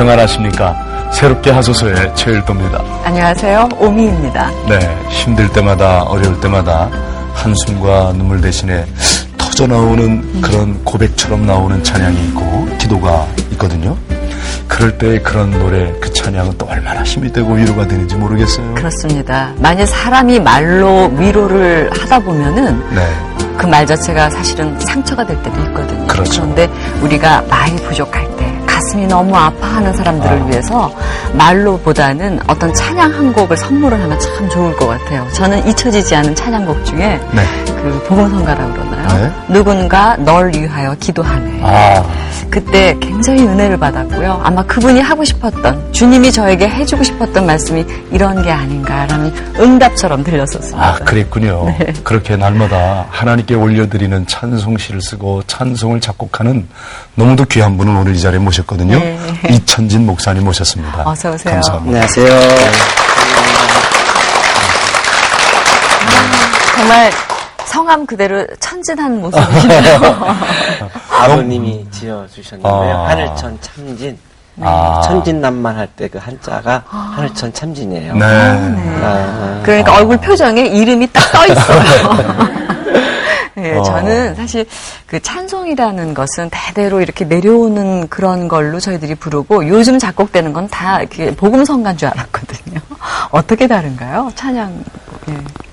평안하십니까? 새롭게 하소서의 최일도입니다. 안녕하세요. 오미입니다. 네, 힘들 때마다 어려울 때마다 한숨과 눈물 대신에 터져나오는 그런 고백처럼 나오는 찬양이 있고 기도가 있거든요. 그럴 때 그런 노래, 그 찬양은 또 얼마나 힘이 되고 위로가 되는지 모르겠어요. 그렇습니다. 만약 사람이 말로 위로를 하다 보면은 그 말 자체가 사실은 상처가 될 때도 있거든요. 그렇죠. 그런데 우리가 말이 부족할 때 가슴이 너무 아파하는 사람들을 위해서 말로보다는 어떤 찬양 한 곡을 선물을 하면 참 좋을 것 같아요. 저는 잊혀지지 않은 찬양곡 중에 그 복음성가라고 그러나요? 누군가 널 위하여 기도하네. 그때 굉장히 은혜를 받았고요. 아마 그분이 하고 싶었던, 주님이 저에게 해주고 싶었던 말씀이 이런 게 아닌가라는 응답처럼 들렸었습니다. 그랬군요. 네. 그렇게 날마다 하나님께 올려드리는 찬송시를 쓰고 찬송을 작곡하는 너무도 귀한 분을 오늘 이 자리에 모셨거든요. 네. 이천진 목사님 모셨습니다. 어서 오세요. 감사합니다. 안녕하세요. 정말 성함 그대로 천진한 모습이시네요. 아버님이 지어주셨는데요. 하늘천 참진. 천진난만 할 때 그 한자가 하늘천 참진이에요. 그러니까 얼굴 표정에 이름이 딱 떠 있어요. 네, 저는 사실 그 찬송이라는 것은 대대로 이렇게 내려오는 그런 걸로 저희들이 부르고 요즘 작곡되는 건 다 복음성가인 줄 알았거든요. 어떻게 다른가요?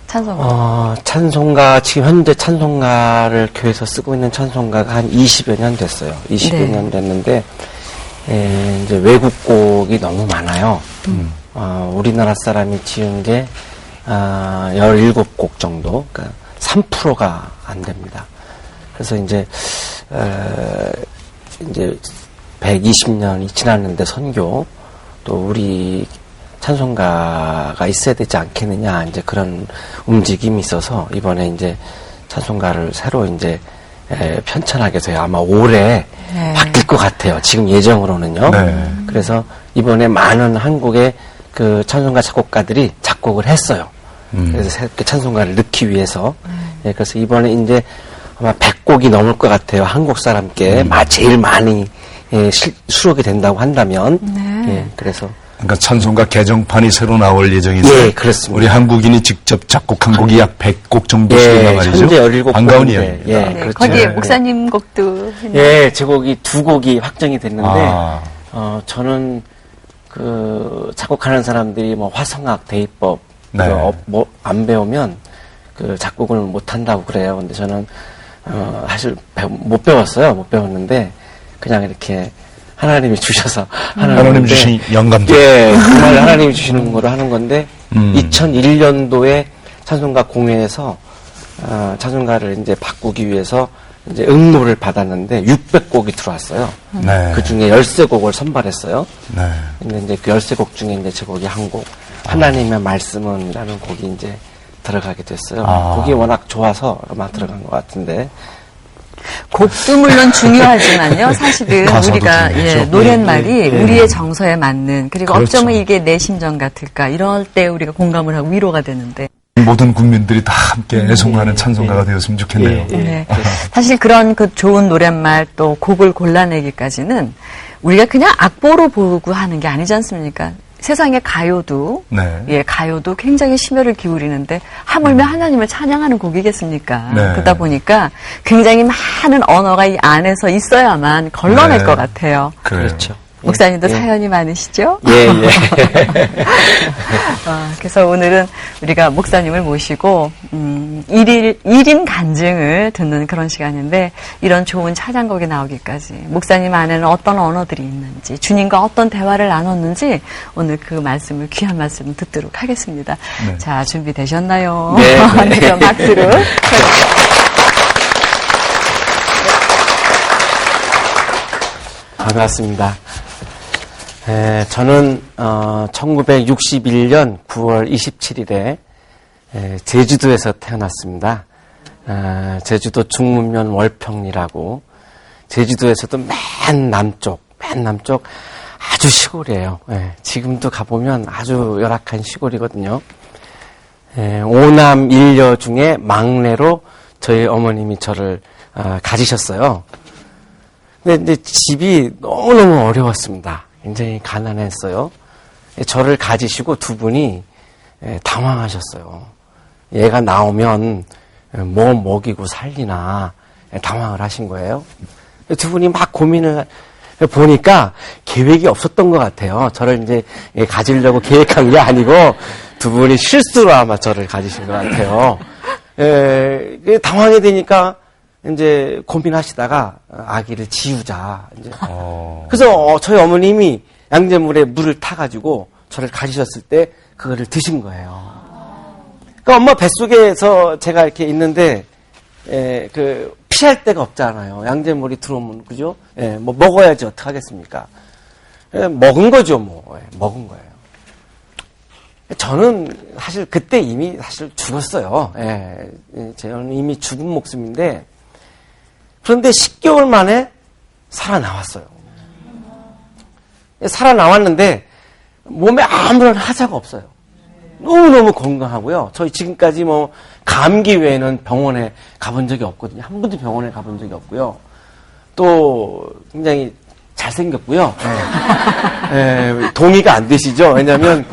찬송가. 찬송가, 지금 현재 찬송가를 교회에서 쓰고 있는 찬송가가 한 20여 년 됐어요. 20여 년 됐는데, 이제 외국곡이 너무 많아요. 우리나라 사람이 지은 게, 17곡 정도, 그러니까 3%가 안 됩니다. 그래서 이제 120년이 지났는데 선교, 또 우리 찬송가가 있어야 되지 않겠느냐, 이제 그런 움직임이 있어서 이번에 이제 찬송가를 새로 이제 편찬하게 돼요. 아마 올해 바뀔 것 같아요. 지금 예정으로는요. 그래서 이번에 많은 한국의 그 찬송가 작곡가들이 작곡을 했어요. 그래서 새롭게 찬송가를 넣기 위해서. 그래서 이번에 이제 아마 100곡이 넘을 것 같아요. 한국 사람께 제일 많이 수록이 된다고 한다면. 그래서. 그러니까 찬송가 개정판이 새로 나올 예정이죠. 네, 그렇습니다. 우리 한국인이 직접 작곡한 곡이 약 100곡 정도씩 된단 말이죠. 현재 17곡. 반가운 이야기입니다. 그렇죠. 거기에 목사님 곡도. 제 곡이 2곡이 확정이 됐는데, 저는 그 작곡하는 사람들이 뭐 화성학, 대입법, 안 배우면 그 작곡을 못 한다고 그래요. 근데 저는 사실 못 배웠어요. 못 배웠는데 그냥 이렇게 하나님이 주셔서 하나님 주신 영감들. 정말 하나님이 주시는 거로 하는 건데 2001년도에 찬송가 공회에서 찬송가를 이제 바꾸기 위해서 이제 응모를 받았는데 600곡이 들어왔어요. 그 중에 13곡을 선발했어요. 근데 이제 그 13곡 중에 이제 제 곡이 한 곡, 하나님의 말씀은이라는 곡이 이제 들어가게 됐어요. 곡이 워낙 좋아서 아마 들어간 것 같은데. 곡도 물론 중요하지만요. 사실은 우리가 노랫말이 우리의 정서에 맞는, 그리고 어쩌면 이게 내 심정 같을까, 이럴 때 우리가 공감을 하고 위로가 되는데. 모든 국민들이 다 함께 애송하는 찬송가가 되었으면 좋겠네요. 사실 그런 그 좋은 노랫말 또 곡을 골라내기까지는 우리가 그냥 악보로 보고 하는 게 아니지 않습니까? 세상의 가요도, 가요도 굉장히 심혈을 기울이는데 하물며 하나님을 찬양하는 곡이겠습니까? 그러다 보니까 굉장히 많은 언어가 이 안에서 있어야만 걸러낼 것 같아요. 그렇죠. 목사님도 사연이 많으시죠? 그래서 오늘은 우리가 목사님을 모시고 1인 간증을 듣는 그런 시간인데, 이런 좋은 찬양곡이 나오기까지 목사님 안에는 어떤 언어들이 있는지, 주님과 어떤 대화를 나눴는지 오늘 그 말씀을, 귀한 말씀을 듣도록 하겠습니다. 자, 준비되셨나요? 그럼 박수로. 반갑습니다. 저는 1961년 9월 27일에 제주도에서 태어났습니다. 제주도 중문면 월평리라고, 제주도에서도 맨 남쪽 아주 시골이에요. 지금도 가보면 아주 열악한 시골이거든요. 5남 1녀 중에 막내로 저희 어머님이 저를 가지셨어요. 근데 집이 너무너무 어려웠습니다. 굉장히 가난했어요. 저를 가지시고 두 분이 당황하셨어요. 얘가 나오면 뭐 먹이고 살리나 당황을 하신 거예요. 두 분이 막 고민을 보니까 계획이 없었던 것 같아요. 저를 이제 가지려고 계획한 게 아니고 두 분이 실수로 아마 저를 가지신 것 같아요. 당황이 되니까 이제 고민하시다가 아기를 지우자. 이제. 그래서 저희 어머님이 양잿물에 물을 타가지고 저를 가지셨을 때 그거를 드신 거예요. 그러니까 엄마 뱃속에서 제가 이렇게 있는데 피할 데가 없잖아요. 양잿물이 들어오면 그죠? 뭐 먹어야지 어떡 하겠습니까? 먹은 거죠, 뭐. 먹은 거예요. 저는 사실 그때 이미 사실 죽었어요. 저는 이미 죽은 목숨인데 그런데 10개월 만에 살아나왔어요. 살아나왔는데 몸에 아무런 하자가 없어요. 너무너무 건강하고요. 저희 지금까지 뭐 감기 외에는 병원에 가본 적이 없거든요. 한 번도 병원에 가본 적이 없고요. 또 굉장히 잘생겼고요. 동의가 안 되시죠? 왜냐면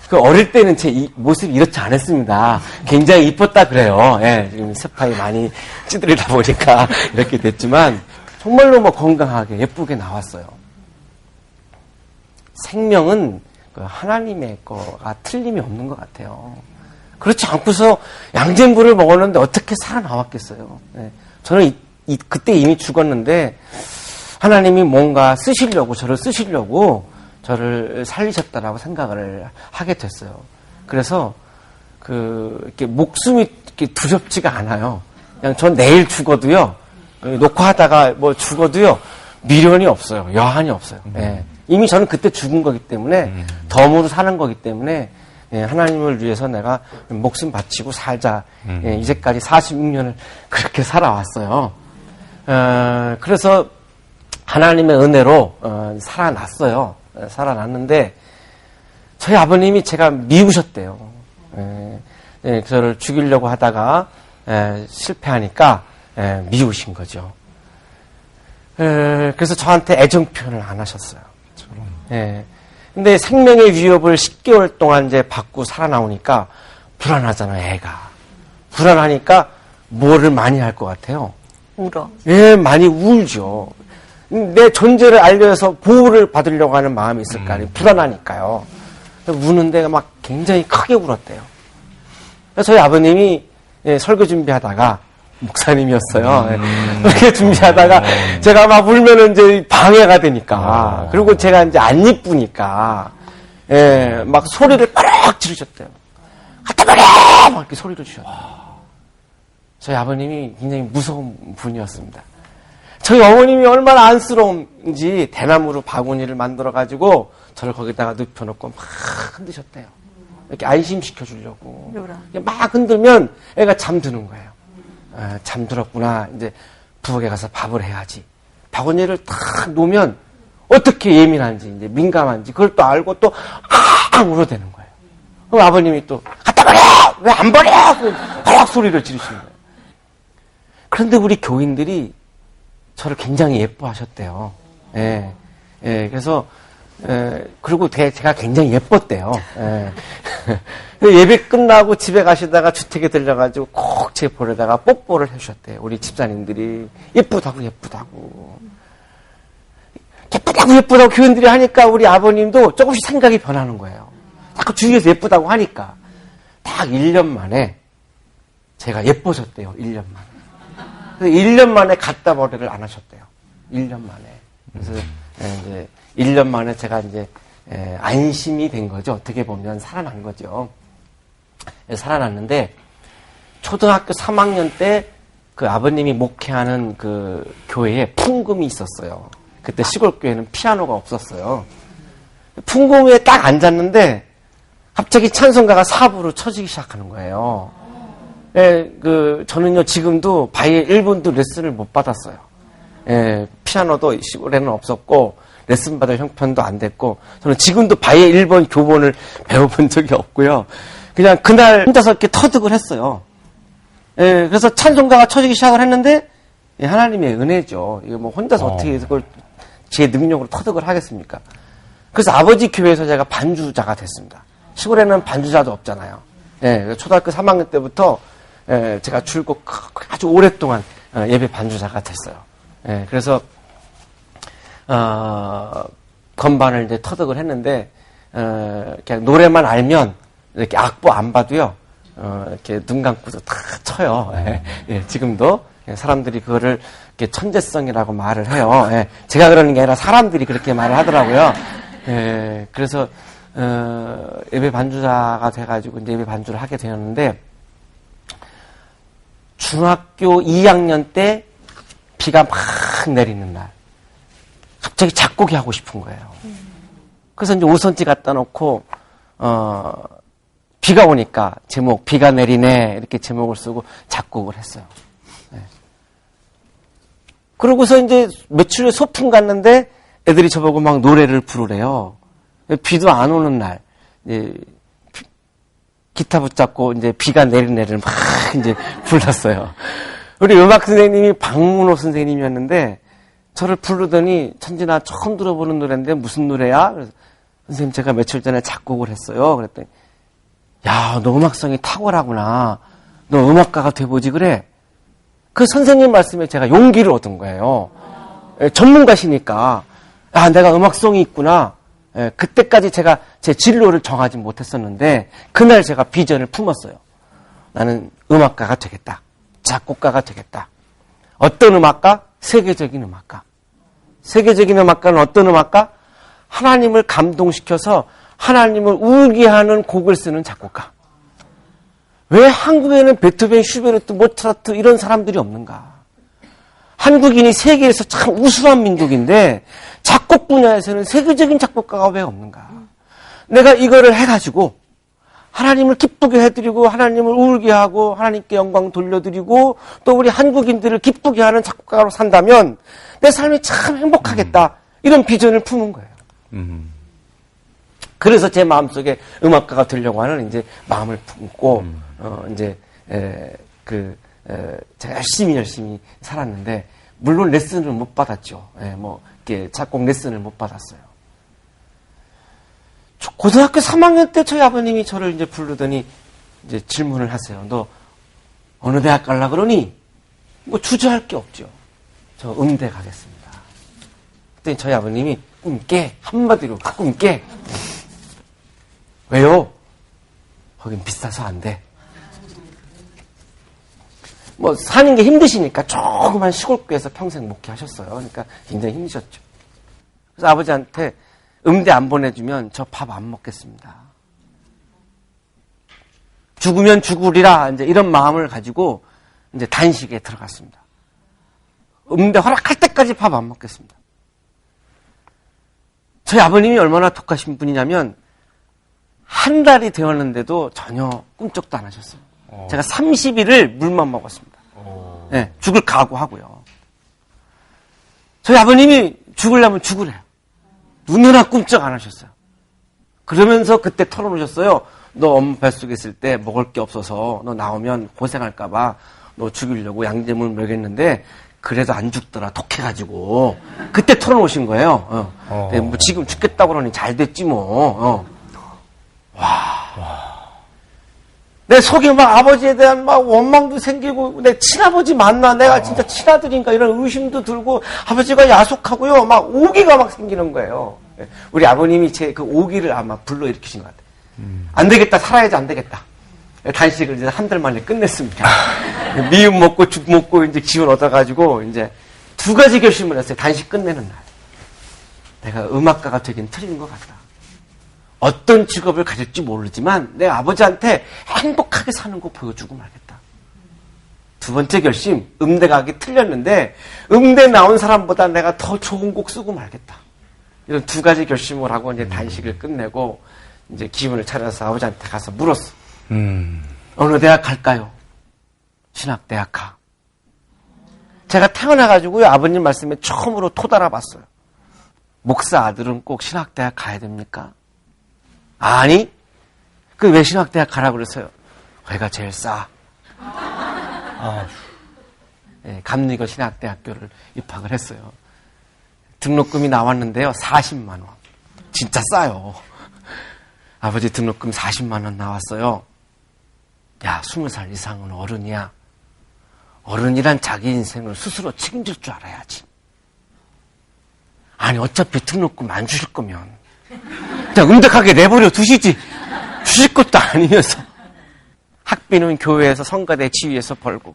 그 어릴 때는 제 모습이 이렇지 않았습니다. 굉장히 이뻤다 그래요. 지금 세파이 많이 찌들이다 보니까 이렇게 됐지만 정말로 뭐 건강하게 예쁘게 나왔어요. 생명은 그 하나님의 거가 틀림이 없는 것 같아요. 그렇지 않고서 양잿물을 먹었는데 어떻게 살아나왔겠어요. 저는 그때 이미 죽었는데 하나님이 뭔가 저를 쓰시려고 저를 살리셨다라고 생각을 하게 됐어요. 그래서 이렇게 목숨이 이렇게 두렵지가 않아요. 그냥 전 내일 죽어도요, 녹화하다가 뭐 죽어도요, 미련이 없어요. 여한이 없어요. 이미 저는 그때 죽은 거기 때문에, 덤으로 사는 거기 때문에, 하나님을 위해서 내가 목숨 바치고 살자. 이제까지 46년을 그렇게 살아왔어요. 그래서 하나님의 은혜로 살아났어요. 살아났는데 저희 아버님이 제가 미우셨대요. 저를 죽이려고 하다가 실패하니까 미우신 거죠. 그래서 저한테 애정 표현을 안 하셨어요. 근데 생명의 위협을 10개월 동안 이제 받고 살아나오니까 불안하잖아요, 애가. 불안하니까 뭐를 많이 할 것 같아요? 울어. 많이 울죠. 내 존재를 알려서 보호를 받으려고 하는 마음이 있을 거 아니에요. 불안하니까요. 우는데 막 굉장히 크게 울었대요. 저희 아버님이 설교 준비하다가 목사님이었어요. 그렇게 준비하다가 제가 막 울면은 이제 방해가 되니까. 그리고 제가 이제 안 이쁘니까. 막 소리를 빠락 지르셨대요. 갖다 버려! 막 이렇게 소리를 주셨대요. 저희 아버님이 굉장히 무서운 분이었습니다. 저희 어머님이 얼마나 안쓰러운지 대나무로 바구니를 만들어가지고 저를 거기다가 눕혀놓고 막 흔드셨대요. 이렇게 안심시켜 주려고. 막 흔들면 애가 잠드는 거예요. 잠들었구나. 이제 부엌에 가서 밥을 해야지. 바구니를 탁 놓으면 어떻게 예민한지, 이제 민감한지 그걸 또 알고 또 울어대는 거예요. 그럼 아버님이 또 갖다 버려! 왜 안 버려! 바락 소리를 지르시는 거예요. 그런데 우리 교인들이 저를 굉장히 예뻐하셨대요. 그래서, 그리고 제가 굉장히 예뻤대요. 예배 끝나고 집에 가시다가 주택에 들려가지고 꼭 제 볼에다가 뽀뽀를 해주셨대요. 우리 집사님들이. 예쁘다고. 예쁘다고 교인들이 하니까 우리 아버님도 조금씩 생각이 변하는 거예요. 자꾸 주위에서 예쁘다고 하니까. 딱 1년 만에 제가 예뻐졌대요. 1년 만에. 그래서 1년 만에 갖다 버리를 안 하셨대요. 1년 만에. 그래서 이제 1년 만에 제가 이제 안심이 된 거죠. 어떻게 보면 살아난 거죠. 살아났는데 초등학교 3학년 때 그 아버님이 목회하는 그 교회에 풍금이 있었어요. 그때 시골 교회는 피아노가 없었어요. 풍금 위에 딱 앉았는데 갑자기 찬송가가 4부로 쳐지기 시작하는 거예요. 저는요, 지금도 바이에 1분도 레슨을 못 받았어요. 피아노도 시골에는 없었고, 레슨 받을 형편도 안 됐고, 저는 지금도 바이에 1번 교본을 배워본 적이 없고요. 그냥 그날 혼자서 이렇게 터득을 했어요. 그래서 찬송가가 쳐지기 시작을 했는데, 하나님의 은혜죠. 이거 뭐 혼자서 어떻게 그걸 제 능력으로 터득을 하겠습니까? 그래서 아버지 교회에서 제가 반주자가 됐습니다. 시골에는 반주자도 없잖아요. 예, 초등학교 3학년 때부터 제가 줄곧 아주 오랫동안 예배 반주자가 됐어요. 예, 그래서 건반을 이제 터득을 했는데 그냥 노래만 알면 이렇게 악보 안 봐도요. 이렇게 눈 감고도 다 쳐요. 예, 예, 지금도 사람들이 그거를 이렇게 천재성이라고 말을 해요. 예, 제가 그러는 게 아니라 사람들이 그렇게 말을 하더라고요. 예, 그래서 예배 반주자가 돼가지고 이제 예배 반주를 하게 되었는데 중학교 2학년 때 비가 막 내리는 날 갑자기 작곡이 하고 싶은 거예요. 그래서 이제 오선지 갖다 놓고 비가 오니까 제목 비가 내리네 이렇게 제목을 쓰고 작곡을 했어요. 네. 그러고서 이제 며칠 후에 소풍 갔는데 애들이 저보고 막 노래를 부르래요. 비도 안 오는 날 이제 기타 붙잡고 이제 비가 내리네를 막 이제 불렀어요. 우리 음악 선생님이 박문호 선생님이었는데 저를 부르더니 천진아 처음 들어보는 노래인데 무슨 노래야? 그래서 선생님 제가 며칠 전에 작곡을 했어요. 그랬더니 야, 너 음악성이 탁월하구나. 너 음악가가 돼보지 그래. 그 선생님 말씀에 제가 용기를 얻은 거예요. 전문가시니까 야, 내가 음악성이 있구나. 그때까지 제가 제 진로를 정하지 못했었는데 그날 제가 비전을 품었어요. 나는 음악가가 되겠다. 작곡가가 되겠다. 어떤 음악가? 세계적인 음악가. 세계적인 음악가는 어떤 음악가? 하나님을 감동시켜서 하나님을 울게 하는 곡을 쓰는 작곡가. 왜 한국에는 베토벤, 슈베르트, 모차르트 이런 사람들이 없는가? 한국인이 세계에서 참 우수한 민족인데 작곡 분야에서는 세계적인 작곡가가 왜 없는가? 내가 이거를 해가지고 하나님을 기쁘게 해드리고 하나님을 울게 하고 하나님께 영광 돌려드리고 또 우리 한국인들을 기쁘게 하는 작곡가로 산다면 내 삶이 참 행복하겠다. 이런 비전을 품은 거예요. 그래서 제 마음속에 음악가가 되려고 하는 이제 마음을 품고 제가 열심히 살았는데 물론 레슨을 못 받았죠. 뭐 이렇게 작곡 레슨을 못 받았어요. 고등학교 3학년 때 저희 아버님이 저를 이제 부르더니 이제 질문을 하세요. 너 어느 대학 갈라 그러니? 뭐 주저할 게 없죠. 저 음대 가겠습니다. 그랬더니 저희 아버님이 꿈깨 한마디로 꿈깨. 왜요? 거긴 비싸서 안 돼. 뭐 사는 게 힘드시니까 조그만 시골교회에서 평생 목회하셨어요. 그러니까 굉장히 힘드셨죠. 그래서 아버지한테 음대 안 보내주면 저 밥 안 먹겠습니다. 죽으면 죽으리라 이제 이런 마음을 가지고 이제 단식에 들어갔습니다. 음대 허락할 때까지 밥 안 먹겠습니다. 저희 아버님이 얼마나 독하신 분이냐면 한 달이 되었는데도 전혀 꿈쩍도 안 하셨어요. 제가 30일을 물만 먹었습니다. 네, 죽을 각오하고요. 저희 아버님이 죽으려면 죽으래요. 눈 하나 꿈쩍 안 하셨어요. 그러면서 그때 털어놓으셨어요. 너 엄마 뱃속에 있을 때 먹을 게 없어서 너 나오면 고생할까봐 너 죽이려고 양재물 먹였는데 그래도 안 죽더라 독해가지고 그때 털어놓으신 거예요. 네, 뭐 지금 죽겠다고 그러니 잘 됐지 뭐. 내 속에 막 아버지에 대한 막 원망도 생기고, 내 친아버지 맞나? 내가 진짜 친아들인가? 이런 의심도 들고, 아버지가 야속하고요. 막 오기가 막 생기는 거예요. 우리 아버님이 제 그 오기를 아마 불러일으키신 것 같아요. 안 되겠다, 살아야지 안 되겠다. 단식을 이제 한 달 만에 끝냈습니다. 미음 먹고 죽 먹고 이제 기운 얻어가지고, 이제 두 가지 결심을 했어요. 단식 끝내는 날. 내가 음악가가 되긴 틀린 것 같다. 어떤 직업을 가질지 모르지만 내 아버지한테 행복하게 사는 거 보여주고 말겠다. 두 번째 결심, 음대 가기 틀렸는데 음대 나온 사람보다 내가 더 좋은 곡 쓰고 말겠다. 이런 두 가지 결심을 하고 이제 단식을 끝내고 이제 기운을 차려서 아버지한테 가서 물었어. 어느 대학 갈까요? 신학대학 가. 제가 태어나가지고요 아버님 말씀에 처음으로 토달아봤어요. 목사 아들은 꼭 신학대학 가야 됩니까? 아니, 그 왜 신학대학 가라고 그랬어요? 회가 제일 싸. 네, 감리고 신학대학교를 입학을 했어요. 등록금이 나왔는데요. 40만 원. 진짜 싸요. 아버지 등록금 40만 원 나왔어요. 야, 20살 이상은 어른이야. 어른이란 자기 인생을 스스로 책임질 줄 알아야지. 아니, 어차피 등록금 안 주실 거면 그냥 음덕하게 내버려 두시지. 주실 것도 아니면서. 학비는 교회에서 성가대 지휘에서 벌고,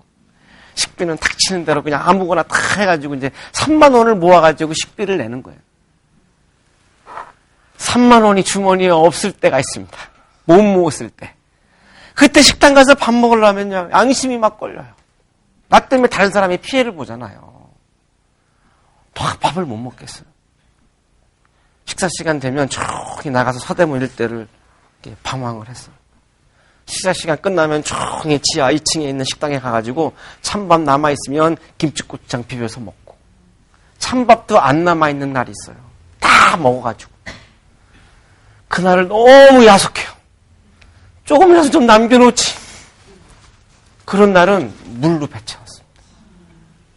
식비는 닥치는 대로 그냥 아무거나 다 해가지고 이제 3만 원을 모아가지고 식비를 내는 거예요. 3만 원이 주머니에 없을 때가 있습니다. 못 모았을 때. 그때 식당 가서 밥 먹으려면요, 양심이 막 걸려요. 나 때문에 다른 사람이 피해를 보잖아요. 밥을 못 먹겠어요. 식사 시간 되면 조용히 나가서 서대문 일대를 방황을 했어요. 식사 시간 끝나면 조용히 지하 2층에 있는 식당에 가가지고 찬밥 남아있으면 김치고추장 비벼서 먹고, 찬밥도 안 남아있는 날이 있어요. 다 먹어가지고. 그날을 너무 야속해요. 조금이라도 좀 남겨놓지. 그런 날은 물로 배 채웠습니다.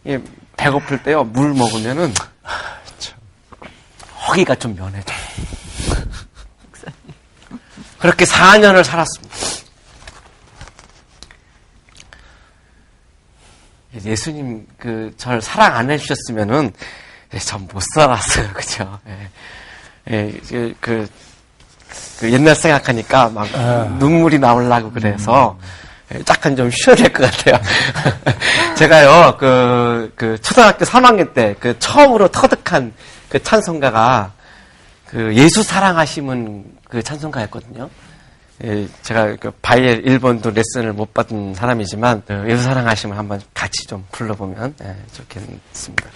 예, 배고플 때요, 물 먹으면은 허기가 좀 면해져요. 그렇게 4년을 살았습니다. 예수님 절 사랑 안 해주셨으면은 전 못 살았어요, 그죠? 옛날 생각하니까 막 눈물이 나오려고 그래서 약간 좀 쉬어야 될 것 같아요. 제가요, 초등학교 3학년 때 처음으로 터득한 찬송가가 예수 사랑하심은 찬송가였거든요. 제가 바이엘 1번도 레슨을 못 받은 사람이지만 예수 사랑하심을 한번 같이 좀 불러보면 좋겠습니다.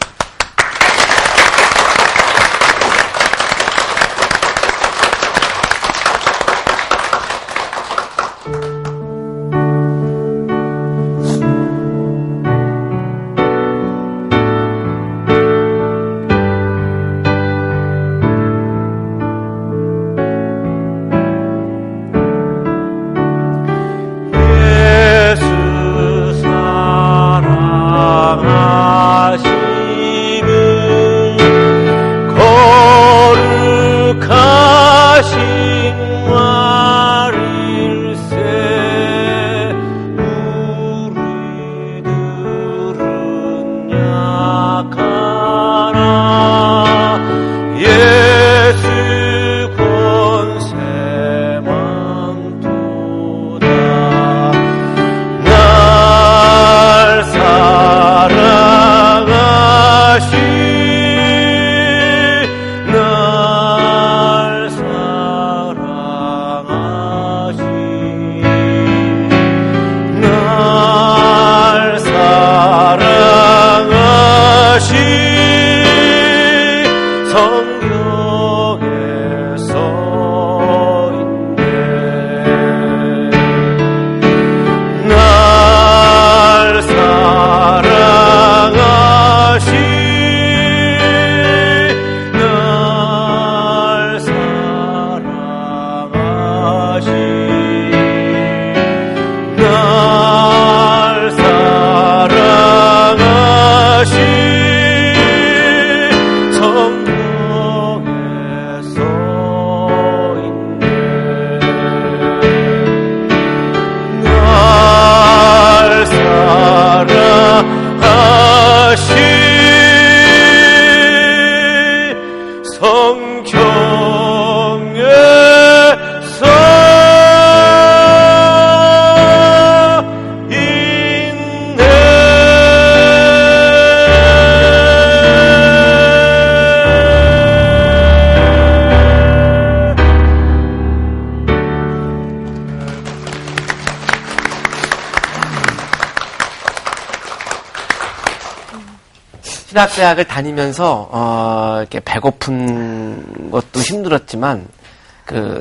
신학대학을 다니면서 이렇게 배고픈 것도 힘들었지만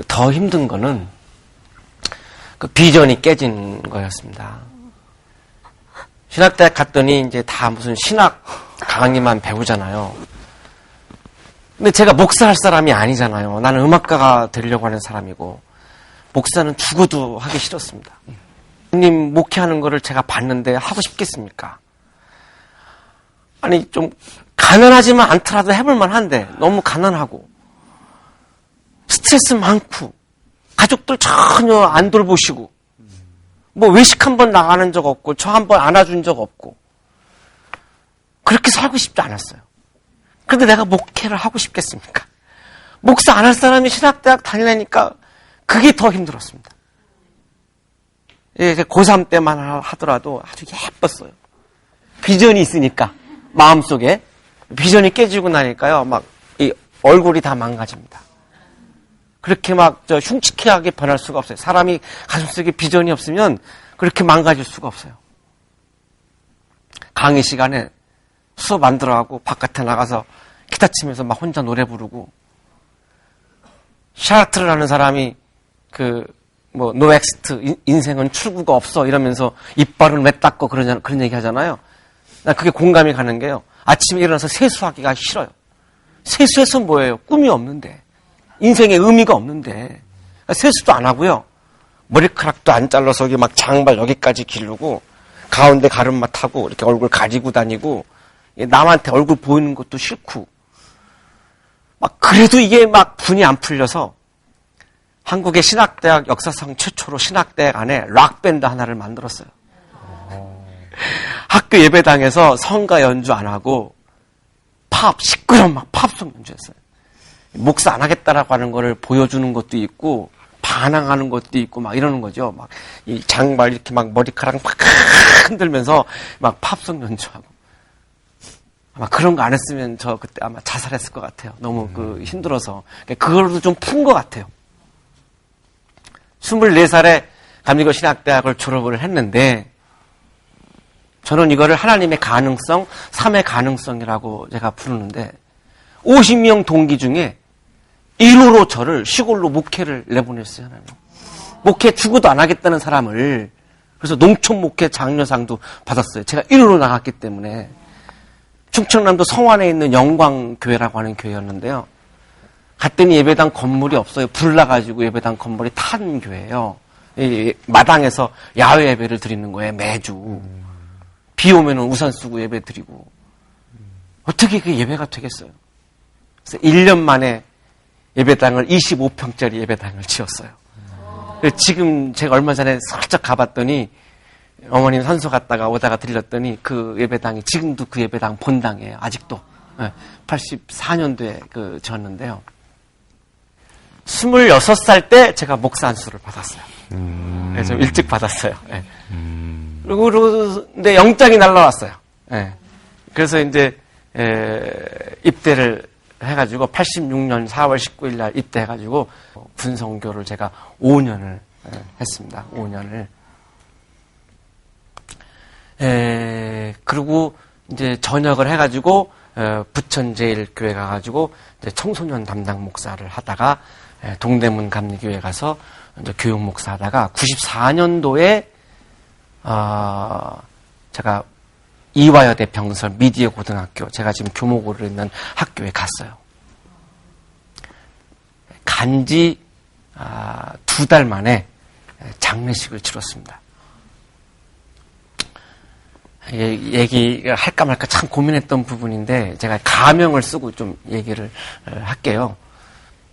더 힘든 거는 비전이 깨진 거였습니다. 신학대학 갔더니 이제 다 무슨 신학 강의만 배우잖아요. 근데 제가 목사할 사람이 아니잖아요. 나는 음악가가 되려고 하는 사람이고, 목사는 죽어도 하기 싫었습니다. 님 목회하는 거를 제가 봤는데 하고 싶겠습니까? 아니, 좀 가난하지만 않더라도 해볼만 한데 너무 가난하고 스트레스 많고 가족들 전혀 안 돌보시고 뭐 외식 한 번 나가는 적 없고 저 한 번 안아준 적 없고 그렇게 살고 싶지 않았어요. 그런데 내가 목회를 하고 싶겠습니까? 목사 안 할 사람이 신학대학 다니려니까 그게 더 힘들었습니다. 예, 고3 때만 하더라도 아주 예뻤어요. 비전이 있으니까 마음속에 비전이 깨지고 나니까요 막 이 얼굴이 다 망가집니다. 그렇게 막 흉측하게 변할 수가 없어요. 사람이 가슴속에 비전이 없으면 그렇게 망가질 수가 없어요. 강의 시간에 수업 안 들어가고 바깥에 나가서 기타 치면서 막 혼자 노래 부르고 샤르트를 하는 사람이 노 엑스트 인생은 출구가 없어 이러면서 이빨은 왜 닦고 그런 얘기 하잖아요. 난 그게 공감이 가는 게요. 아침에 일어나서 세수하기가 싫어요. 세수해서 뭐예요? 꿈이 없는데. 인생에 의미가 없는데. 세수도 안 하고요. 머리카락도 안 잘라서 여기 막 장발 여기까지 기르고 가운데 가르마 타고 이렇게 얼굴 가리고 다니고 남한테 얼굴 보이는 것도 싫고 막 그래도 이게 막 분이 안 풀려서 한국의 신학대학 역사상 최초로 신학대학 안에 락밴드 하나를 만들었어요. 학교 예배당에서 성가 연주 안 하고 시끄러운 막 팝송 연주했어요. 목사 안 하겠다라고 하는 거를 보여주는 것도 있고 반항하는 것도 있고 막 이러는 거죠. 막 이 장발 이렇게 막 머리카락 막 흔들면서 막 팝송 연주하고 아마 그런 거 안 했으면 저 그때 아마 자살했을 것 같아요. 너무 힘들어서 그걸로 좀 푼 것 같아요. 24살에 감리교 신학대학을 졸업을 했는데 저는 이거를 하나님의 가능성, 삶의 가능성이라고 제가 부르는데 50명 동기 중에 1호로 저를 시골로 목회를 내보냈어요. 하나님. 목회 죽어도 안 하겠다는 사람을 그래서 농촌 목회 장려상도 받았어요. 제가 1호로 나갔기 때문에 충청남도 성안에 있는 영광교회라고 하는 교회였는데요. 갔더니 예배당 건물이 없어요. 불 나가지고 예배당 건물이 탄 교회예요. 마당에서 야외 예배를 드리는 거예요. 매주. 비 오면 우산 쓰고 예배 드리고. 어떻게 그게 예배가 되겠어요? 그래서 1년 만에 예배당을 25평짜리 예배당을 지었어요. 지금 제가 얼마 전에 살짝 가봤더니 어머님 산소 갔다가 오다가 들렸더니 그 예배당이 지금도 그 예배당 본당이에요. 아직도. 84년도에 지었는데요. 26살 때 제가 목사 안수를 받았어요. 좀 일찍 받았어요. 네. 근데 영장이 날라왔어요. 네. 그래서 이제 입대를 해가지고 86년 4월 19일 날 입대해가지고 군성교를 제가 5년을 했습니다. 5년을. 그리고 이제 전역을 해가지고 부천제일교회 가가지고 이제 청소년 담당 목사를 하다가 동대문 감리교회 가서 이제 교육 목사 하다가 94년도에 제가 이화여대 병설 미디어 고등학교 제가 지금 교목으로 있는 학교에 갔어요. 간지 2달 만에 장례식을 치렀습니다. 얘기를 할까 말까 참 고민했던 부분인데 제가 가명을 쓰고 좀 얘기를 할게요.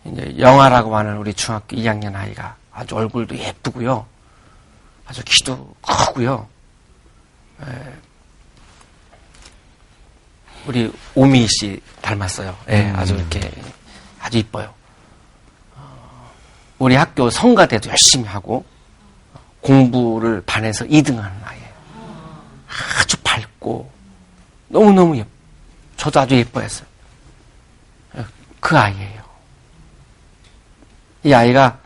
이제 영아라고 하는 우리 중학교 2학년 아이가 아주 얼굴도 예쁘고요. 아주 키도 크고요. 우리 오미 씨 닮았어요. 아주 이렇게 아주 이뻐요. 우리 학교 성가대도 열심히 하고 공부를 반에서 2등하는 아이예요. 아주 밝고 너무너무 예뻐. 저도 아주 예뻐했어요. 그 아이예요. 이 아이가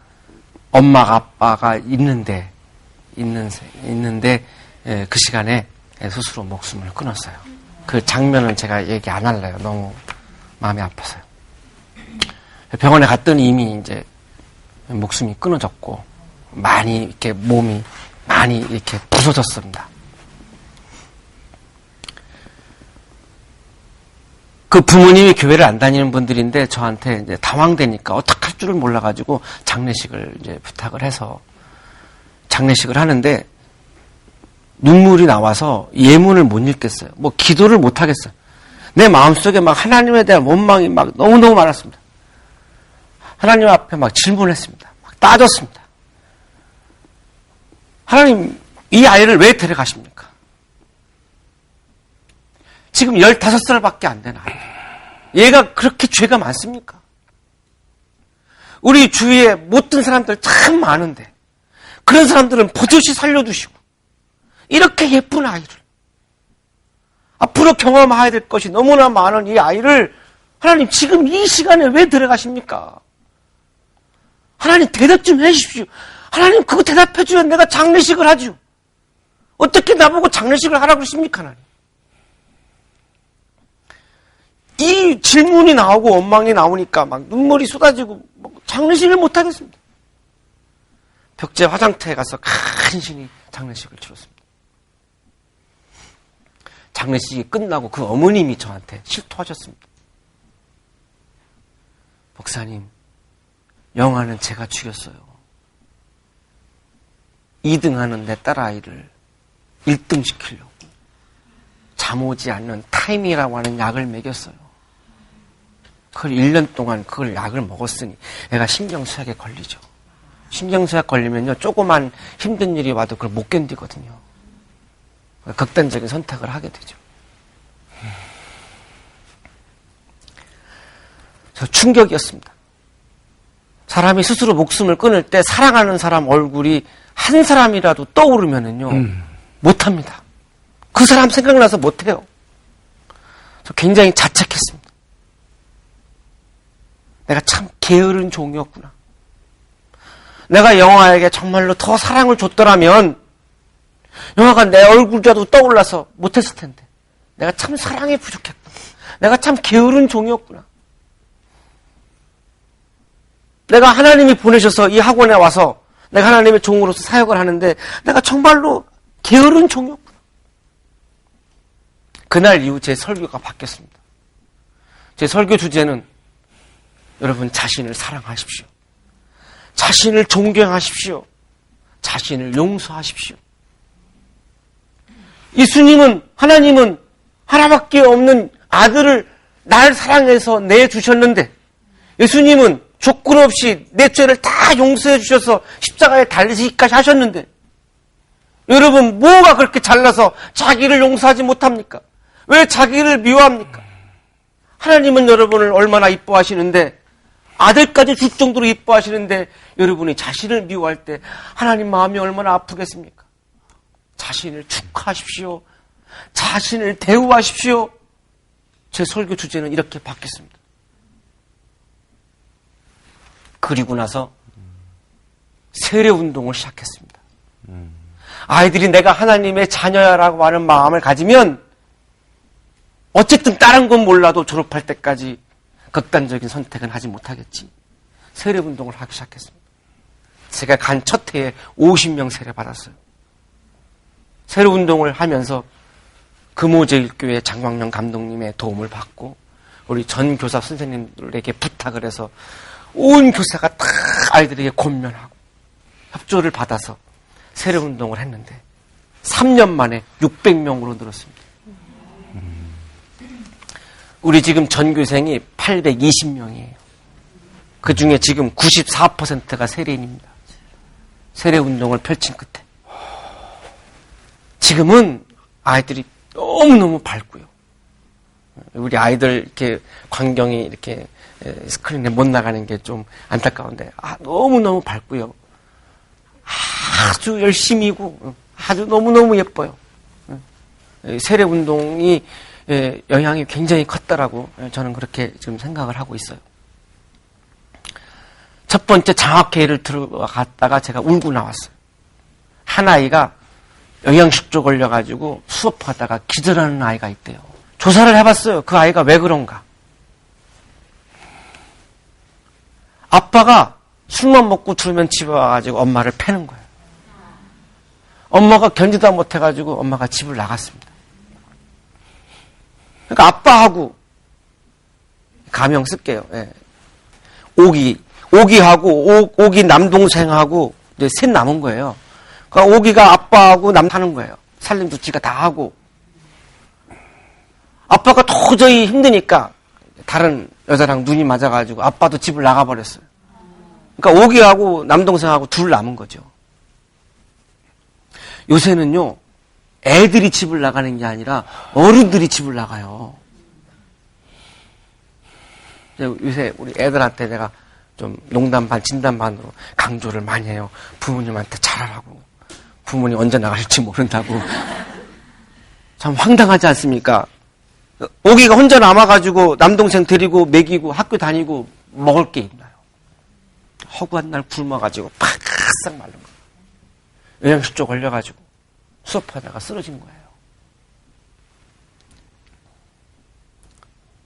엄마가 아빠가 있는데 그 시간에 스스로 목숨을 끊었어요. 그 장면은 제가 얘기 안 할래요. 너무 마음이 아파서요. 병원에 갔더니 이미 이제 목숨이 끊어졌고 많이 이렇게 몸이 많이 이렇게 부서졌습니다. 그 부모님이 교회를 안 다니는 분들인데 저한테 이제 당황되니까 어떡할 줄을 몰라가지고 장례식을 이제 부탁을 해서 장례식을 하는데 눈물이 나와서 예문을 못 읽겠어요. 뭐 기도를 못 하겠어요. 내 마음속에 막 하나님에 대한 원망이 막 너무너무 많았습니다. 하나님 앞에 막 질문했습니다. 막 따졌습니다. 하나님, 이 아이를 왜 데려가십니까? 지금 15살밖에 안 된 아이. 얘가 그렇게 죄가 많습니까? 우리 주위에 못된 사람들 참 많은데 그런 사람들은 버젓이 살려두시고 이렇게 예쁜 아이를 앞으로 경험해야 될 것이 너무나 많은 이 아이를 하나님 지금 이 시간에 왜 데려가십니까? 하나님 대답 좀 해주십시오. 하나님 그거 대답해 주면 내가 장례식을 하죠. 어떻게 나보고 장례식을 하라고 그러십니까? 하나님. 이 질문이 나오고 원망이 나오니까 막 눈물이 쏟아지고 장례식을 못 하겠습니다. 벽제 화장터에 가서 간신히 장례식을 치렀습니다. 장례식이 끝나고 그 어머님이 저한테 실토하셨습니다. 목사님, 영아는 제가 죽였어요. 2등하는 내 딸아이를 1등 시키려고 잠 오지 않는 타임이라고 하는 약을 먹였어요. 그걸 1년 동안 그걸 약을 먹었으니 애가 신경쇠약에 걸리죠. 신경쇠약 걸리면요, 조그만 힘든 일이 와도 그걸 못 견디거든요. 극단적인 선택을 하게 되죠. 저 충격이었습니다. 사람이 스스로 목숨을 끊을 때 사랑하는 사람 얼굴이 한 사람이라도 떠오르면은요, 못합니다. 그 사람 생각나서 못해요. 저 굉장히 자책했습니다. 내가 참 게으른 종이었구나. 내가 영화에게 정말로 더 사랑을 줬더라면 영화가 내 얼굴이라도 떠올라서 못했을 텐데 내가 참 사랑에 부족했구나. 내가 참 게으른 종이었구나. 내가 하나님이 보내셔서 이 학원에 와서 내가 하나님의 종으로서 사역을 하는데 내가 정말로 게으른 종이었구나. 그날 이후 제 설교가 바뀌었습니다. 제 설교 주제는 여러분 자신을 사랑하십시오. 자신을 존경하십시오. 자신을 용서하십시오. 예수님은, 하나님은 하나밖에 없는 아들을 날 사랑해서 내주셨는데 예수님은 조건 없이 내 죄를 다 용서해 주셔서 십자가에 달리시기까지 하셨는데 여러분 뭐가 그렇게 잘나서 자기를 용서하지 못합니까? 왜 자기를 미워합니까? 하나님은 여러분을 얼마나 이뻐하시는데 아들까지 줄 정도로 이뻐하시는데 여러분이 자신을 미워할 때 하나님 마음이 얼마나 아프겠습니까? 자신을 축하하십시오. 자신을 대우하십시오. 제 설교 주제는 이렇게 바뀌었습니다. 그리고 나서 세례운동을 시작했습니다. 아이들이 내가 하나님의 자녀야라고 하는 마음을 가지면 어쨌든 다른 건 몰라도 졸업할 때까지 극단적인 선택은 하지 못하겠지. 세례운동을 하기 시작했습니다. 제가 간 첫 해에 50명 세례 받았어요. 세례운동을 하면서 금호제일교회 장광명 감독님의 도움을 받고 우리 전 교사 선생님들에게 부탁을 해서 온 교사가 다 아이들에게 권면하고 협조를 받아서 세례운동을 했는데 3년 만에 600명으로 늘었습니다. 우리 지금 전교생이 820명이에요. 그 중에 지금 94%가 세례인입니다. 세례운동을 펼친 끝에. 지금은 아이들이 너무너무 밝고요. 우리 아이들 이렇게 광경이 이렇게 스크린에 못 나가는 게 좀 안타까운데 너무너무 밝고요. 아주 열심히고 아주 너무너무 예뻐요. 세례운동이 영향이 굉장히 컸다라고 저는 그렇게 지금 생각을 하고 있어요. 첫 번째 장학회의를 들어갔다가 제가 울고 나왔어요. 한 아이가 영양실조 걸려가지고 수업하다가 기절하는 아이가 있대요. 조사를 해봤어요. 그 아이가 왜 그런가. 아빠가 술만 먹고 들으면 집에 와가지고 엄마를 패는 거예요. 엄마가 견디다 못해가지고 엄마가 집을 나갔습니다. 그러니까 아빠하고 가명 쓸게요. 예. 오기하고 오기 남동생하고 이제 셋 남은 거예요. 그러니까 오기가 아빠하고 남 하는 거예요. 살림도 지가 다 하고. 아빠가 도저히 힘드니까 다른 여자랑 눈이 맞아가지고 아빠도 집을 나가버렸어요. 그러니까 오기하고 남동생하고 둘 남은 거죠. 요새는요, 애들이 집을 나가는 게 아니라 어른들이 집을 나가요. 요새 우리 애들한테 내가 좀 농담 반 진담 반으로 강조를 많이 해요. 부모님한테 잘하라고. 부모님 언제 나갈지 모른다고. 참 황당하지 않습니까? 오기가 혼자 남아가지고 남동생 데리고 먹이고 학교 다니고 먹을 게 있나요? 허구한 날 굶어가지고 바싹 마른 거예요. 영양실조 걸려가지고 수업하다가 쓰러진 거예요.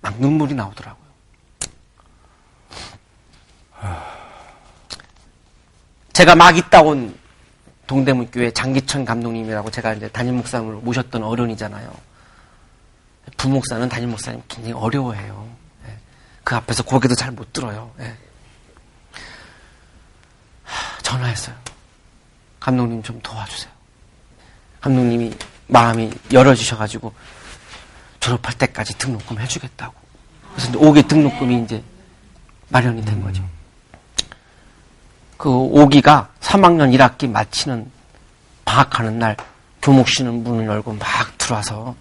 막 눈물이 나오더라고요. 제가 막 있다 온 동대문교회 장기천 감독님이라고 제가 이제 담임 목사님을 모셨던 어른이잖아요. 부목사는 담임 목사님 굉장히 어려워해요. 그 앞에서 고개도 잘 못 들어요. 전화했어요. 감독님 좀 도와주세요. 감독님이 마음이 열어주셔가지고 졸업할 때까지 등록금 해주겠다고. 그래서 5개 등록금이 이제 마련이 된 거죠. 그 5기가 3학년 1학기 마치는 방학하는 날 교목실은 문을 열고 막 들어와서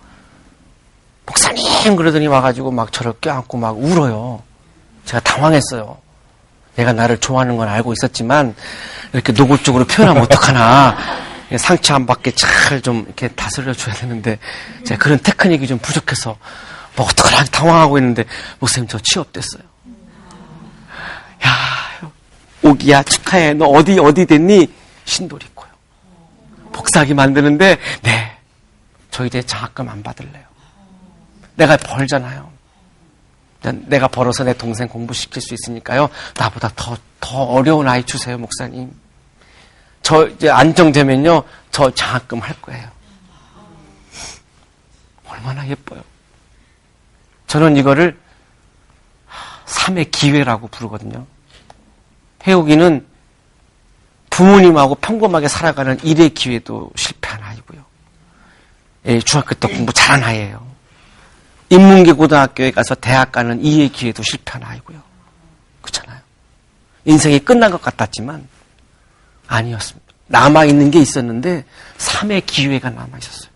목사님 그러더니 와가지고 막 저를 껴안고 막 울어요. 제가 당황했어요. 얘가 나를 좋아하는 건 알고 있었지만 이렇게 노골적으로 표현하면 어떡하나. 상처 안 받게 잘 좀 이렇게 다스려 줘야 되는데 제가 그런 테크닉이 좀 부족해서 뭐 어떡하나 당황하고 있는데 목사님 저 취업됐어요. 야, 오기야 축하해. 너 어디 됐니? 신도리코요. 복사하기 만드는데 네. 저 이제 장학금 안 받을래요. 내가 벌잖아요. 내가 벌어서 내 동생 공부시킬 수 있으니까요. 나보다 더 어려운 아이 주세요, 목사님. 저 이제 안정되면요. 저 장학금 할 거예요. 얼마나 예뻐요. 저는 이거를 3의 기회라고 부르거든요. 해옥이는 부모님하고 평범하게 살아가는 일의 기회도 실패한 아이고요. 중학교 때 공부 잘한 아이예요. 인문계 고등학교에 가서 대학 가는 2의 기회도 실패한 아이고요. 그렇잖아요. 인생이 끝난 것 같았지만 아니었습니다. 남아있는 게 있었는데 3의 기회가 남아있었어요.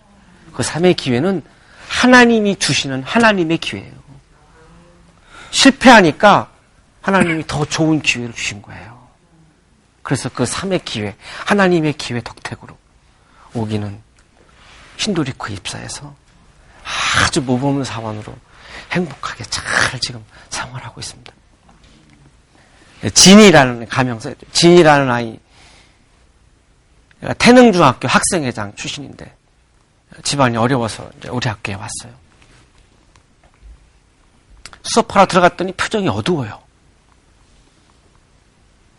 그 3의 기회는 하나님이 주시는 하나님의 기회예요. 실패하니까 하나님이 더 좋은 기회를 주신 거예요. 그래서 그 3의 기회, 하나님의 기회 덕택으로 오기는 신도리코 입사해서 아주 모범 사원으로 행복하게 잘 지금 생활하고 있습니다. 진이라는 가명서, 진이라는 아이, 태능중학교 학생회장 출신인데 집안이 어려워서 이제 우리 학교에 왔어요. 수업하러 들어갔더니 표정이 어두워요.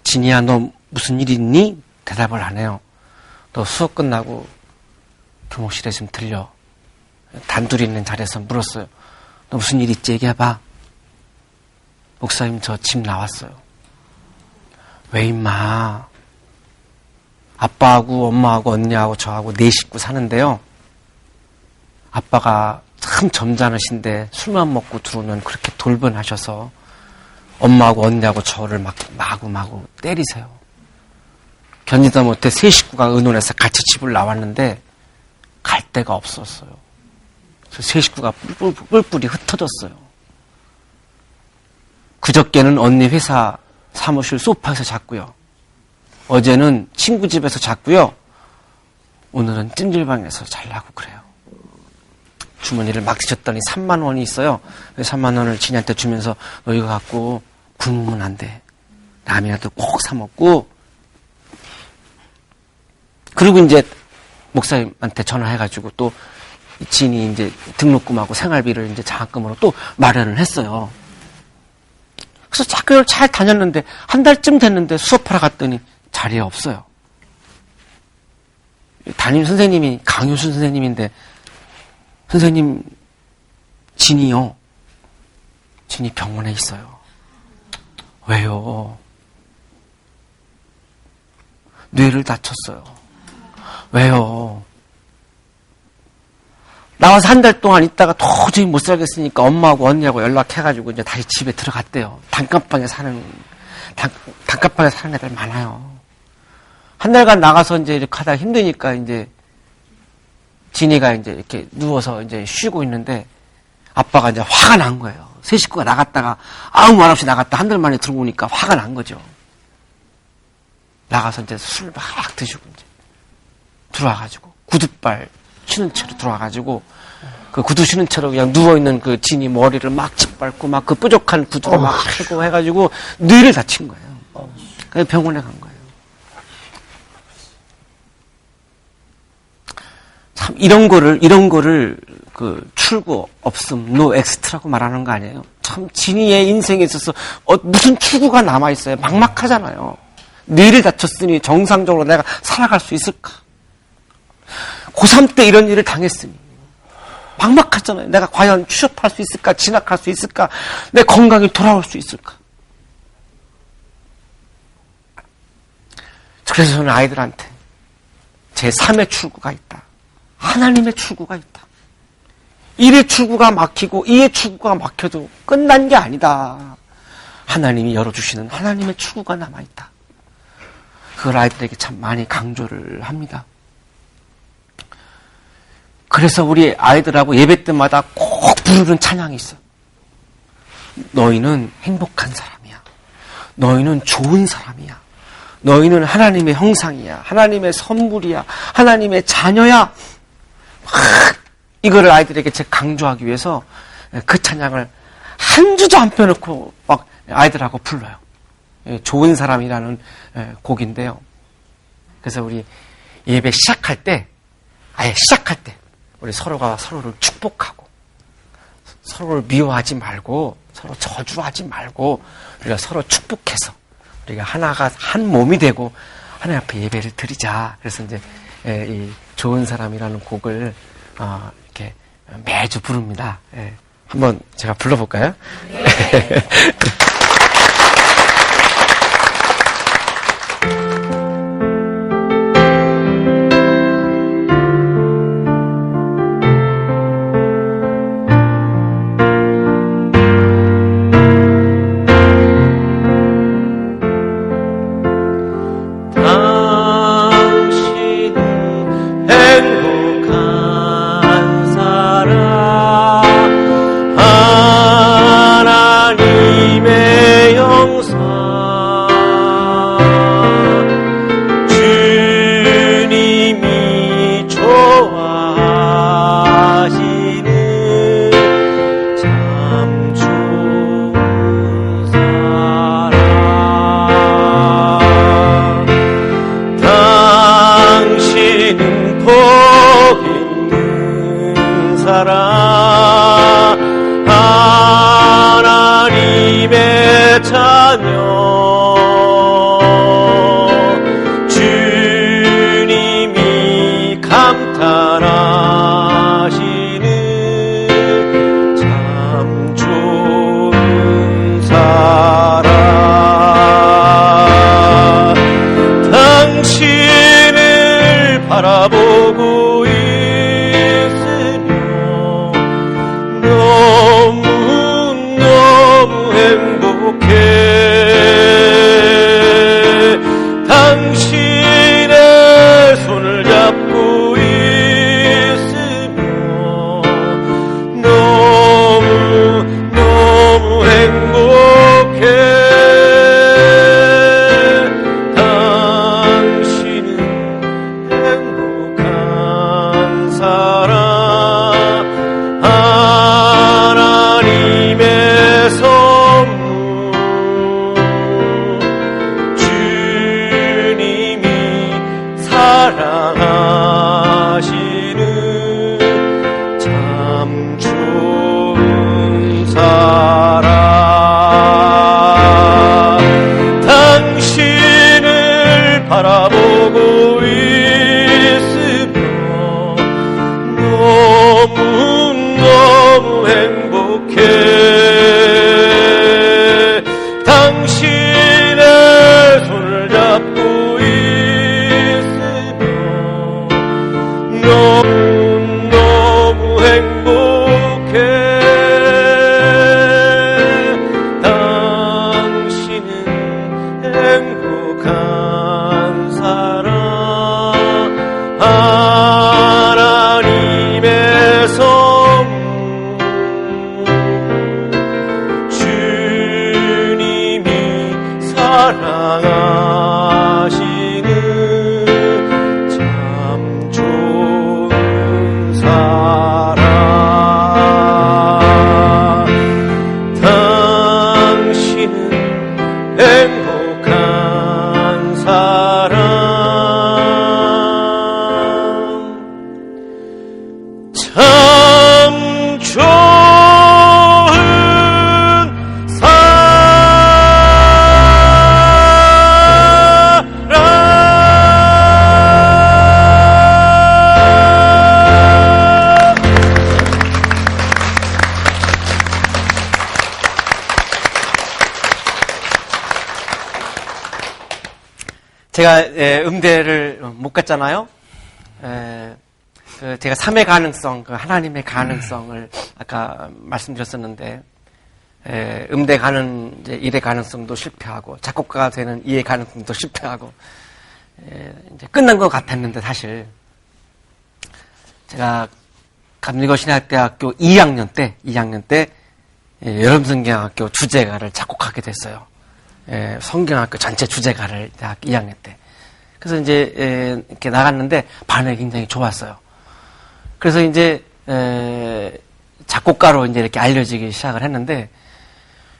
진이야, 너 무슨 일 있니? 대답을 안 해요. 너 수업 끝나고 교목실에 좀 들려. 단둘이 있는 자리에서 물었어요. 너 무슨 일 있지? 얘기해봐. 목사님, 저 집 나왔어요. 왜 임마? 아빠하고 엄마하고 언니하고 저하고 4식구 사는데요. 아빠가 참 점잖으신데 술만 먹고 들어오면 그렇게 돌변하셔서 엄마하고 언니하고 저를 막 마구마구 때리세요. 견디다 못해 3식구가 의논해서 같이 집을 나왔는데 갈 데가 없었어요. 그래서 3식구가 뿔뿔이 흩어졌어요. 그저께는 언니 회사 사무실 소파에서 잤고요. 어제는 친구 집에서 잤고요. 오늘은 찜질방에서 자려고 그래요. 주머니를 막 뒤졌더니 3만 원이 있어요. 3만 원을 진이한테 주면서 너 이거 갖고 굶으면 안 돼. 라면이라도 꼭 사 먹고. 그리고 이제 목사님한테 전화해가지고 또 진이 이제 등록금하고 생활비를 이제 장학금으로 또 마련을 했어요. 그래서 학교를 잘 다녔는데 한 달쯤 됐는데 수업하러 갔더니 자리에 없어요. 담임 선생님이 강효순 선생님인데 선생님 진이요. 진이 병원에 있어요. 왜요? 뇌를 다쳤어요. 왜요? 나 나와서 한 달 동안 있다가 도저히 못 살겠으니까 엄마하고 언니하고 연락해가지고 이제 다시 집에 들어갔대요. 단칸방에 사는 애들 많아요. 한 달간 나가서 이제 이렇게 하다가 힘드니까 이제 진이가 이제 이렇게 누워서 이제 쉬고 있는데 아빠가 이제 화가 난 거예요. 세 식구가 나갔다가 아무 말 없이 나갔다 한 달 만에 들어오니까 화가 난 거죠. 나가서 이제 술 막 드시고 이제 들어와가지고 구두발 신은 채로 들어와가지고 그 구두 신은 채로 그냥 누워있는 그 진이 머리를 막 짓밟고 막 그 뾰족한 구두를 막 해고 해가지고 뇌를 다친 거예요. 그래서 병원에 간 거예요. 참 이런 거를 그 출구 없음 노 엑스트라고 말하는 거 아니에요? 참 진이의 인생에 있어서 무슨 출구가 남아 있어요? 막막하잖아요. 뇌를 다쳤으니 정상적으로 내가 살아갈 수 있을까? 고3 때 이런 일을 당했으니 막막하잖아요. 내가 과연 취업할 수 있을까? 진학할 수 있을까? 내 건강이 돌아올 수 있을까? 그래서 저는 아이들한테 제 3의 출구가 있다. 하나님의 출구가 있다. 1의 출구가 막히고 2의 출구가 막혀도 끝난 게 아니다. 하나님이 열어주시는 하나님의 출구가 남아있다. 그걸 아이들에게 참 많이 강조를 합니다. 그래서 우리 아이들하고 예배 때마다 꼭 부르는 찬양이 있어. 너희는 행복한 사람이야. 너희는 좋은 사람이야. 너희는 하나님의 형상이야. 하나님의 선물이야. 하나님의 자녀야. 이거를 아이들에게 제가 강조하기 위해서 그 찬양을 한 주도 안 펴놓고 막 아이들하고 불러요. 좋은 사람이라는 곡인데요. 그래서 우리 예배 시작할 때, 아예 시작할 때 우리 서로가 서로를 축복하고 서로를 미워하지 말고 서로 저주하지 말고 우리가 서로 축복해서 우리가 하나가 한 몸이 되고 하나님 앞에 예배를 드리자. 그래서 이제 이 좋은 사람이라는 곡을 이렇게 매주 부릅니다. 한번 제가 불러볼까요? 바라보고 있으며 너무 행복해. 당신의 손을 잡고 있으며 너무 행복해. 바라보고 있으며 행복해 당신은 행복한 사람 하나님의 선물 주님이 사랑하시는 참 좋은 사람 당신은 행복한 사람 참 좋은 제가 음대를 못 갔잖아요. 제가 3의 가능성, 하나님의 가능성을 아까 말씀드렸었는데 음대 가는 이제 1의 가능성도 실패하고 작곡가가 되는 2의 가능성도 실패하고 이제 끝난 것 같았는데 사실 제가 감리거신학대학교 2학년 때 여름성경학교 주제가를 작곡하게 됐어요. 성경학교 전체 주제가를 대학 2학년 때. 그래서 이제 이렇게 나갔는데 반응이 굉장히 좋았어요. 그래서 이제 작곡가로 이제 이렇게 알려지기 시작을 했는데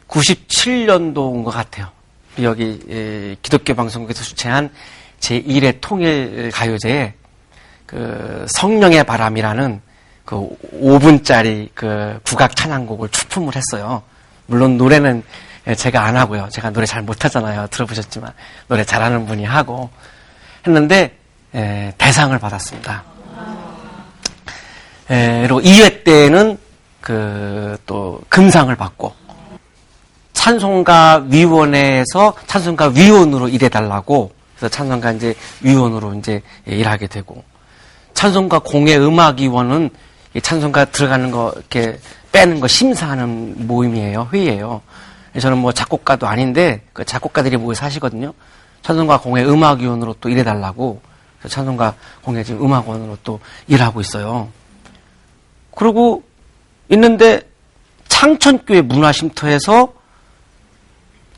97년도인 것 같아요. 여기 기독교 방송국에서 주최한 제1회 통일 가요제에 그 성령의 바람이라는 그 5분짜리 그 국악 찬양곡을 출품을 했어요. 물론 노래는 제가 안 하고요. 제가 노래 잘 못하잖아요. 들어보셨지만 노래 잘하는 분이 하고 했는데 대상을 받았습니다. 그리고 2회 때는 또 금상을 받고 찬송가 위원회에서 찬송가 위원으로 일해달라고 그래서 찬송가 이제 위원으로 이제 일하게 되고 찬송가 공예 음악위원은 찬송가 들어가는 거 이렇게 빼는 거 심사하는 모임이에요. 회의예요. 저는 뭐 작곡가도 아닌데 그 작곡가들이 모여서 하시거든요. 찬송가 공예 음악위원으로 또 일해달라고 찬송가 공예 지금 음악원으로 또 일하고 있어요. 그러고 있는데 창천교회 문화쉼터에서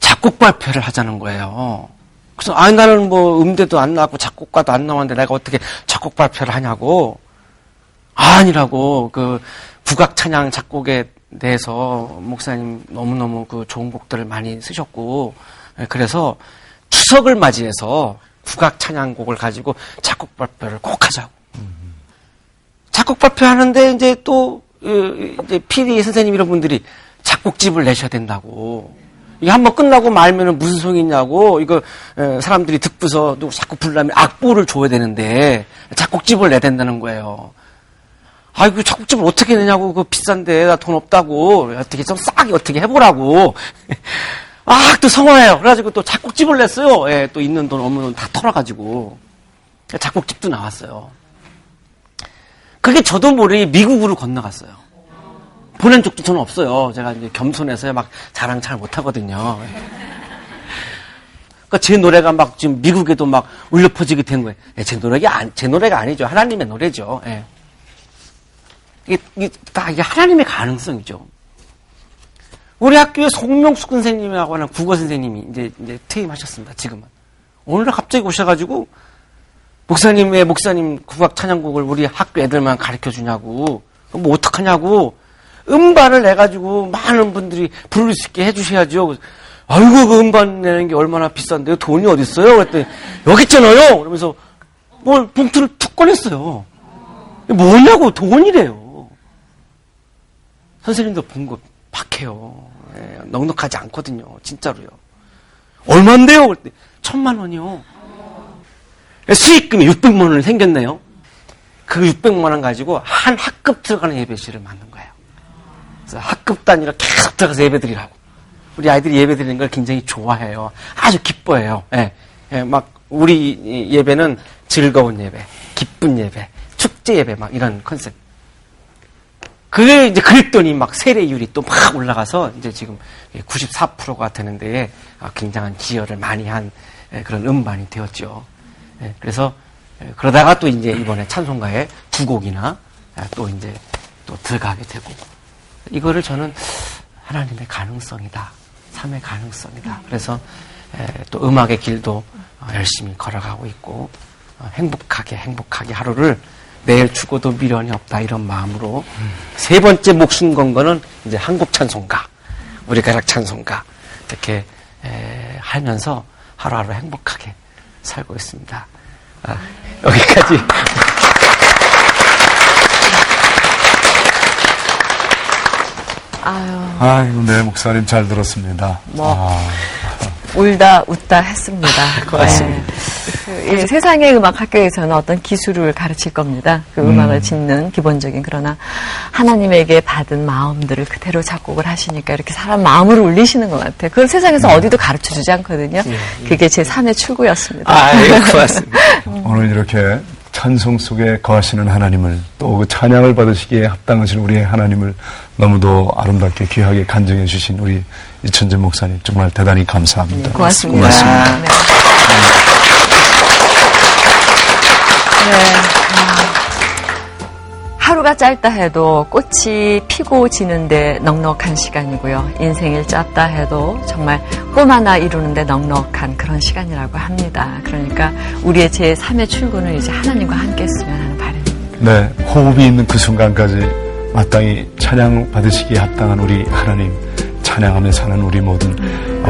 작곡 발표를 하자는 거예요. 그래서 나는 뭐 음대도 안 나왔고 작곡가도 안 나왔는데 내가 어떻게 작곡 발표를 하냐고. 아니라고. 그 국악 찬양 작곡에 대해서 목사님 너무너무 그 좋은 곡들을 많이 쓰셨고 그래서 추석을 맞이해서 국악 찬양곡을 가지고 작곡 발표를 꼭 하자고. 작곡 발표하는데 이제 또 이제 PD 선생님 이런 분들이 작곡집을 내셔야 된다고. 이게 한번 끝나고 말면은 무슨 소용이 있냐고. 이거 사람들이 듣고서 또 자꾸 부르려면 악보를 줘야 되는데 작곡집을 내야 된다는 거예요. 아이고 작곡집을 어떻게 내냐고. 그거 비싼데 나 돈 없다고. 어떻게 좀 싸게 어떻게 해보라고. 아, 또 성화해요. 그래가지고 또 작곡집을 냈어요. 예, 또 있는 돈 없는 돈 다 털어가지고 작곡집도 나왔어요. 그게 저도 모르게 미국으로 건너갔어요. 보낸 적도 저는 없어요. 제가 이제 겸손해서 막 자랑 잘 못하거든요. 그러니까 제 노래가 막 지금 미국에도 막 울려 퍼지게 된 거예요. 예, 제 노래가 아니죠. 하나님의 노래죠. 예. 이게 하나님의 가능성이죠. 우리 학교에 송명숙 선생님이라고 하는 국어 선생님이 이제 퇴임하셨습니다. 지금은. 오늘 갑자기 오셔가지고 목사님 국악 찬양곡을 우리 학교 애들만 가르쳐 주냐고. 뭐 어떡하냐고. 음반을 내가지고 많은 분들이 부를 수 있게 해주셔야죠. 아이고 그 음반 내는 게 얼마나 비싼데요. 돈이 어디 있어요? 그랬더니 여기 있잖아요. 그러면서 뭘 봉투를 툭 꺼냈어요. 뭐냐고. 돈이래요. 선생님도 본 거 박해요. 예, 넉넉하지 않거든요. 진짜로요. 얼만데요? 그랬더니 1,000만 원이요. 수익금이 600만 원이 생겼네요. 그 600만 원 가지고 한 학급 들어가는 예배실을 만든 거예요. 그래서 학급 단위로 계속 들어가서 예배 드리라고. 우리 아이들이 예배 드리는 걸 굉장히 좋아해요. 아주 기뻐해요. 예, 막 우리 예배는 즐거운 예배, 기쁜 예배, 축제 예배 막 이런 컨셉. 그게 이제 그랬더니 막 세례율이 또 막 올라가서 이제 지금 94%가 되는데 굉장한 기여를 많이 한 그런 음반이 되었죠. 그래서 그러다가 또 이제 이번에 찬송가에 두 곡이나 또 이제 또 들어가게 되고 이거를 저는 하나님의 가능성이다. 삶의 가능성이다. 그래서 또 음악의 길도 열심히 걸어가고 있고 행복하게 하루를 내일 죽어도 미련이 없다 이런 마음으로 세 번째 목숨 건 거는 이제 한국 찬송가, 우리 가락 찬송가 이렇게 하면서 하루하루 행복하게 살고 있습니다. 여기까지. 아유, 네, 목사님 잘 들었습니다. 울다 웃다 했습니다. 고맙습니다. 이 세상의 음악 학교에서는 어떤 기술을 가르칠 겁니다. 그 음악을 짓는 기본적인. 그러나 하나님에게 받은 마음들을 그대로 작곡을 하시니까 이렇게 사람 마음을 울리시는 것 같아요. 그걸 세상에서 어디도 가르쳐주지 않거든요. 그게 제 삶의 출구였습니다. 고맙습니다. 오늘 이렇게 찬송 속에 거하시는 하나님을 또 그 찬양을 받으시기에 합당하신 우리의 하나님을 너무도 아름답게 귀하게 간증해 주신 우리 이천재 목사님 정말 대단히 감사합니다. 고맙습니다. 고맙습니다. 네. 하루가 짧다 해도 꽃이 피고 지는데 넉넉한 시간이고요. 인생이 짧다 해도 정말 꿈 하나 이루는데 넉넉한 그런 시간이라고 합니다. 그러니까 우리의 제3의 출근을 이제 하나님과 함께 했으면 하는 바람입니다. 네, 호흡이 있는 그 순간까지 마땅히 찬양 받으시기에 합당한 우리 하나님 찬양하며 사는 우리 모든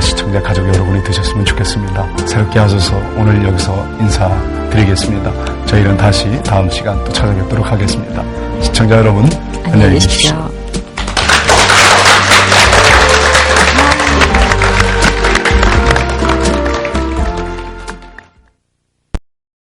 시청자 가족 여러분이 되셨으면 좋겠습니다. 새롭게 하셔서 오늘 여기서 인사드리겠습니다. 저희는 다시 다음 시간 또 찾아뵙도록 하겠습니다. 시청자 여러분, 안녕히 계십시오.